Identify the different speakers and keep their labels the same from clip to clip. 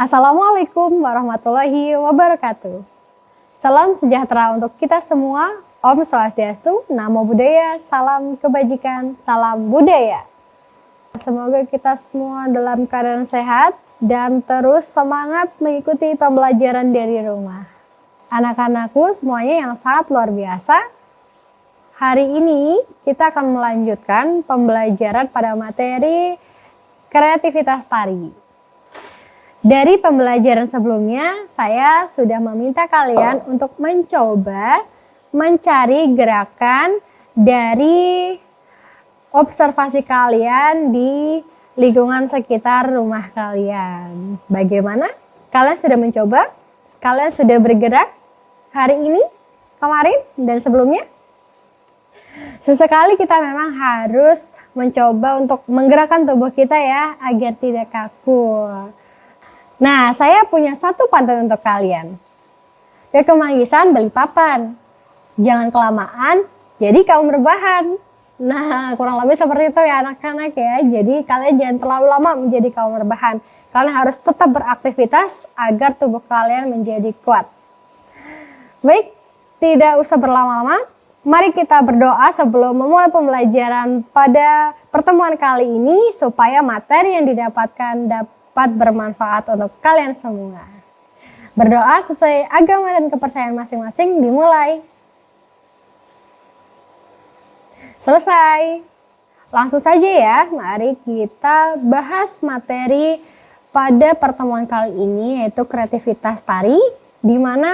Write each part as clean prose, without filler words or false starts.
Speaker 1: Assalamualaikum warahmatullahi wabarakatuh. Salam sejahtera untuk kita semua. Om Swastiastu, Namo Buddhaya, salam kebajikan, salam budaya. Semoga kita semua dalam keadaan sehat dan terus semangat mengikuti pembelajaran dari rumah. Anak-anakku semuanya yang sangat luar biasa. Hari ini kita akan melanjutkan pembelajaran pada materi kreativitas tari. Dari pembelajaran sebelumnya, saya sudah meminta kalian untuk mencoba mencari gerakan dari observasi kalian di lingkungan sekitar rumah kalian. Bagaimana? Kalian sudah mencoba? Kalian sudah bergerak hari ini, kemarin, dan sebelumnya? Sesekali kita memang harus mencoba untuk menggerakkan tubuh kita ya, agar tidak kaku. Nah, saya punya satu pantun untuk kalian. Ke Kemanggisan beli papan. Jangan kelamaan, jadi kaum rebahan. Nah, kurang lebih seperti itu ya anak-anak ya. Jadi kalian jangan terlalu lama menjadi kaum rebahan. Kalian harus tetap beraktivitas agar tubuh kalian menjadi kuat. Baik, tidak usah berlama-lama. Mari kita berdoa sebelum memulai pembelajaran pada pertemuan kali ini supaya materi yang didapatkan dapat bermanfaat untuk kalian semua. Berdoa sesuai agama dan kepercayaan masing-masing dimulai. Selesai. Langsung saja ya, mari kita bahas materi pada pertemuan kali ini yaitu kreativitas tari, di mana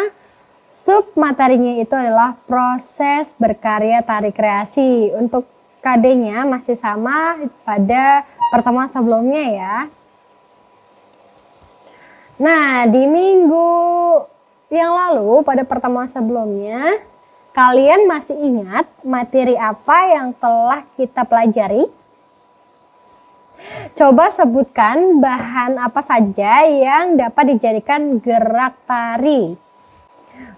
Speaker 1: sub materinya itu adalah proses berkarya tari kreasi. Untuk KD-nya masih sama pada pertemuan sebelumnya ya. Nah, di minggu yang lalu pada pertemuan sebelumnya, kalian masih ingat materi apa yang telah kita pelajari? Coba sebutkan bahan apa saja yang dapat dijadikan gerak tari.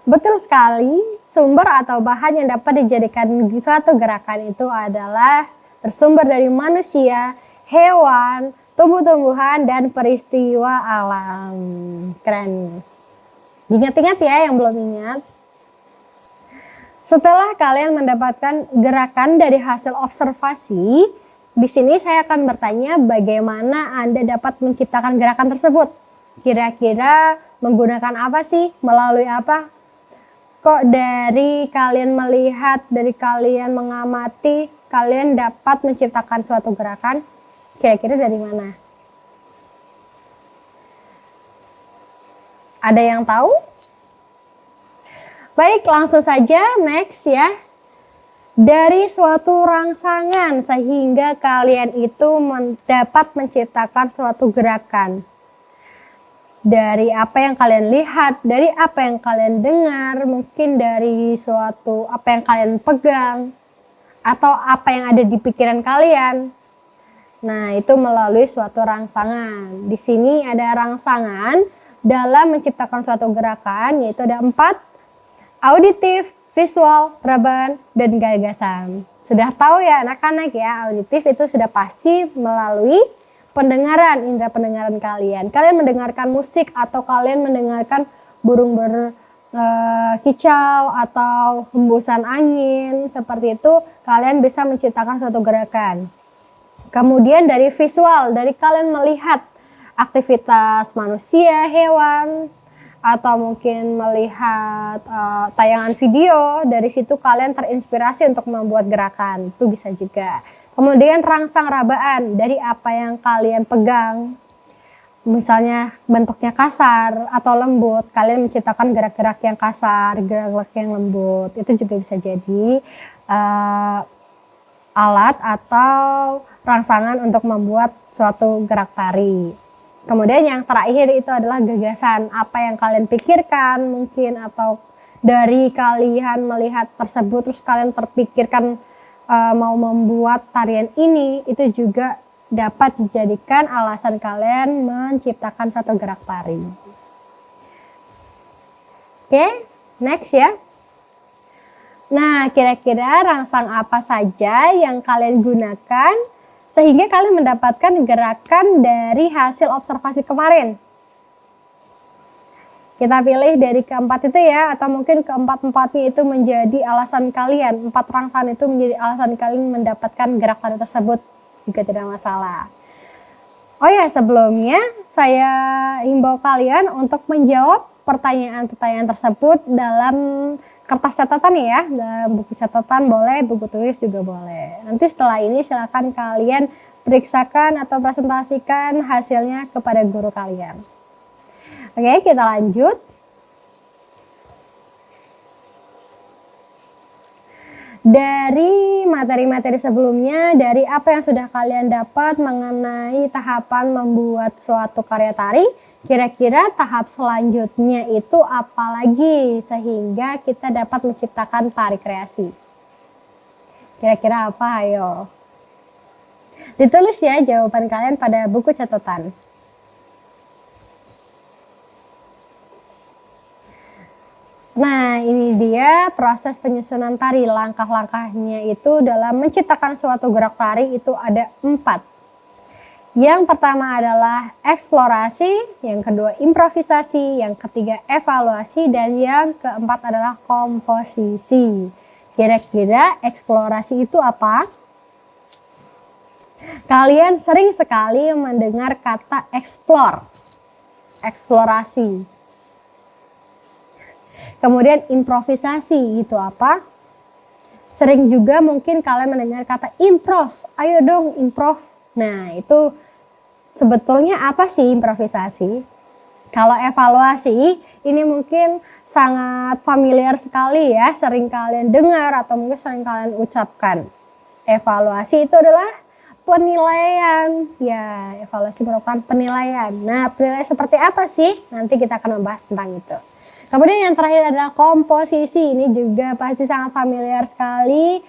Speaker 1: Betul sekali, sumber atau bahan yang dapat dijadikan suatu gerakan itu adalah bersumber dari manusia, hewan, tumbuh-tumbuhan, dan peristiwa alam. Keren. Ingat-ingat ya yang belum ingat. Setelah kalian mendapatkan gerakan dari hasil observasi, di sini saya akan bertanya bagaimana Anda dapat menciptakan gerakan tersebut. Kira-kira menggunakan apa sih? Melalui apa? Kok dari kalian melihat, dari kalian mengamati, kalian dapat menciptakan suatu gerakan? Kira-kira dari mana? Ada yang tahu? Baik, langsung saja next ya. Dari suatu rangsangan sehingga kalian itu dapat menciptakan suatu gerakan. Dari apa yang kalian lihat, dari apa yang kalian dengar, mungkin dari suatu apa yang kalian pegang, atau apa yang ada di pikiran kalian. Nah, itu melalui suatu rangsangan. Di sini ada rangsangan dalam menciptakan suatu gerakan, yaitu ada 4, auditif, visual, rebahan, dan gagasan. Sudah tahu ya anak-anak ya, auditif itu sudah pasti melalui pendengaran, indera pendengaran kalian. Kalian mendengarkan musik atau kalian mendengarkan burung berkicau atau hembusan angin, seperti itu kalian bisa menciptakan suatu gerakan. Kemudian dari visual, dari kalian melihat aktivitas manusia, hewan, atau mungkin melihat tayangan video, dari situ kalian terinspirasi untuk membuat gerakan, itu bisa juga. Kemudian rangsang rabaan, dari apa yang kalian pegang, misalnya bentuknya kasar atau lembut, kalian menciptakan gerak-gerak yang kasar, gerak-gerak yang lembut, itu juga bisa jadi alat atau rangsangan untuk membuat suatu gerak tari. Kemudian yang terakhir itu adalah gagasan, apa yang kalian pikirkan mungkin, atau dari kalian melihat tersebut terus kalian terpikirkan mau membuat tarian ini, itu juga dapat dijadikan alasan kalian menciptakan satu gerak tari. Oke, next ya. Nah, kira-kira rangsang apa saja yang kalian gunakan sehingga kalian mendapatkan gerakan dari hasil observasi kemarin? Kita pilih dari keempat itu ya, atau mungkin keempat-empatnya itu menjadi alasan kalian. 4 rangsangan itu menjadi alasan kalian mendapatkan gerak tari tersebut, juga tidak masalah. Oh ya, sebelumnya saya himbau kalian untuk menjawab pertanyaan-pertanyaan tersebut dalam kertas catatan ya, dalam buku catatan boleh, buku tulis juga boleh. Nanti setelah ini silakan kalian periksakan atau presentasikan hasilnya kepada guru kalian. Oke, kita lanjut. Dari materi-materi sebelumnya, dari apa yang sudah kalian dapat mengenai tahapan membuat suatu karya tari, kira-kira tahap selanjutnya itu apa lagi sehingga kita dapat menciptakan tari kreasi? Kira-kira apa? Ayo. Ditulis ya jawaban kalian pada buku catatan. Nah, ini dia proses penyusunan tari. Langkah-langkahnya itu dalam menciptakan suatu gerak tari itu ada 4. Yang pertama adalah eksplorasi, yang kedua improvisasi, yang ketiga evaluasi, dan yang keempat adalah komposisi. Kira-kira eksplorasi itu apa? Kalian sering sekali mendengar kata explore, eksplorasi. Kemudian improvisasi itu apa? Sering juga mungkin kalian mendengar kata improv. Ayo dong improv. Nah, itu sebetulnya apa sih improvisasi? Kalau evaluasi, ini mungkin sangat familiar sekali ya, sering kalian dengar atau mungkin sering kalian ucapkan. Evaluasi itu adalah penilaian. Ya, evaluasi merupakan penilaian. Nah, penilaian seperti apa sih? Nanti kita akan membahas tentang itu. Kemudian yang terakhir adalah komposisi. Ini juga pasti sangat familiar sekali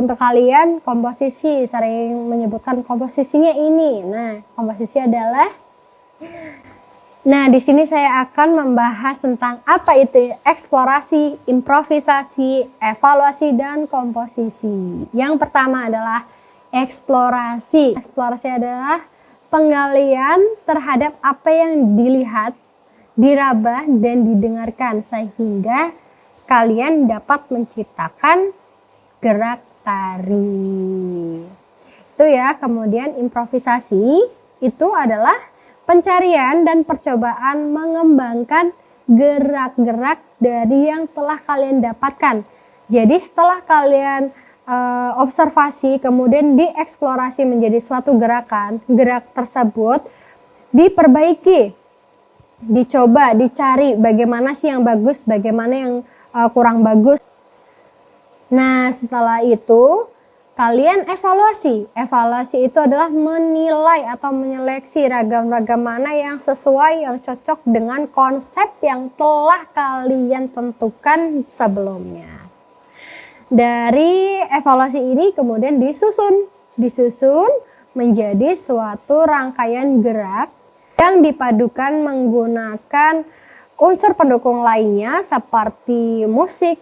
Speaker 1: untuk kalian. Komposisi, sering menyebutkan komposisinya ini. Nah, komposisi adalah, di sini saya akan membahas tentang apa itu eksplorasi, improvisasi, evaluasi, dan komposisi. Yang pertama adalah eksplorasi. Eksplorasi adalah penggalian terhadap apa yang dilihat, diraba, dan didengarkan sehingga kalian dapat menciptakan gerak tari. Itu ya. Kemudian improvisasi itu adalah pencarian dan percobaan mengembangkan gerak-gerak dari yang telah kalian dapatkan. Jadi setelah kalian observasi kemudian dieksplorasi menjadi suatu gerakan, gerak tersebut diperbaiki, dicoba, dicari bagaimana sih yang bagus, bagaimana yang kurang bagus. Nah, setelah itu kalian evaluasi. Evaluasi itu adalah menilai atau menyeleksi ragam-ragam mana yang sesuai, yang cocok dengan konsep yang telah kalian tentukan sebelumnya. Dari evaluasi ini kemudian disusun menjadi suatu rangkaian gerak yang dipadukan menggunakan unsur pendukung lainnya seperti musik,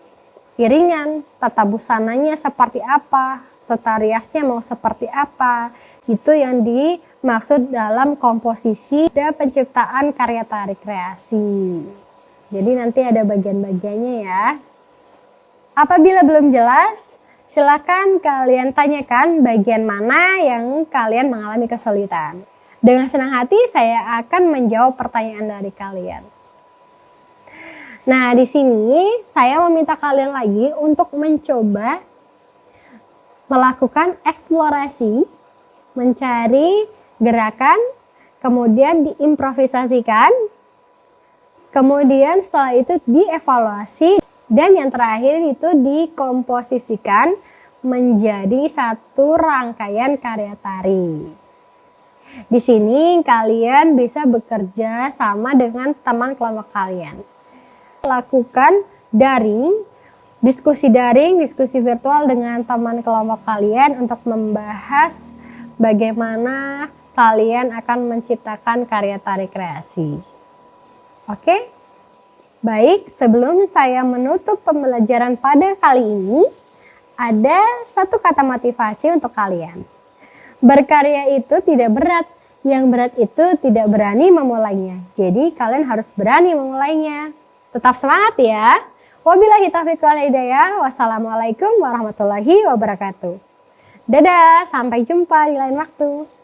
Speaker 1: iringan, tata busananya seperti apa, tata riasnya mau seperti apa. Itu yang dimaksud dalam komposisi dan penciptaan karya tari kreasi. Jadi nanti ada bagian-bagiannya ya. Apabila belum jelas, silakan kalian tanyakan bagian mana yang kalian mengalami kesulitan. Dengan senang hati saya akan menjawab pertanyaan dari kalian. Nah, di sini saya meminta kalian lagi untuk mencoba melakukan eksplorasi, mencari gerakan, kemudian diimprovisasikan, kemudian setelah itu dievaluasi, dan yang terakhir itu dikomposisikan menjadi satu rangkaian karya tari. Di sini kalian bisa bekerja sama dengan teman kelompok kalian. Lakukan diskusi daring, diskusi virtual dengan teman kelompok kalian untuk membahas bagaimana kalian akan menciptakan karya tari kreasi. Oke? Baik, sebelum saya menutup pembelajaran pada kali ini, ada satu kata motivasi untuk kalian. Berkarya itu tidak berat Yang berat itu tidak berani memulainya. Jadi kalian harus berani memulainya. Tetap semangat ya. Wabillahi taufiq wal hidayah. Wassalamualaikum warahmatullahi wabarakatuh. Dadah, sampai jumpa di lain waktu.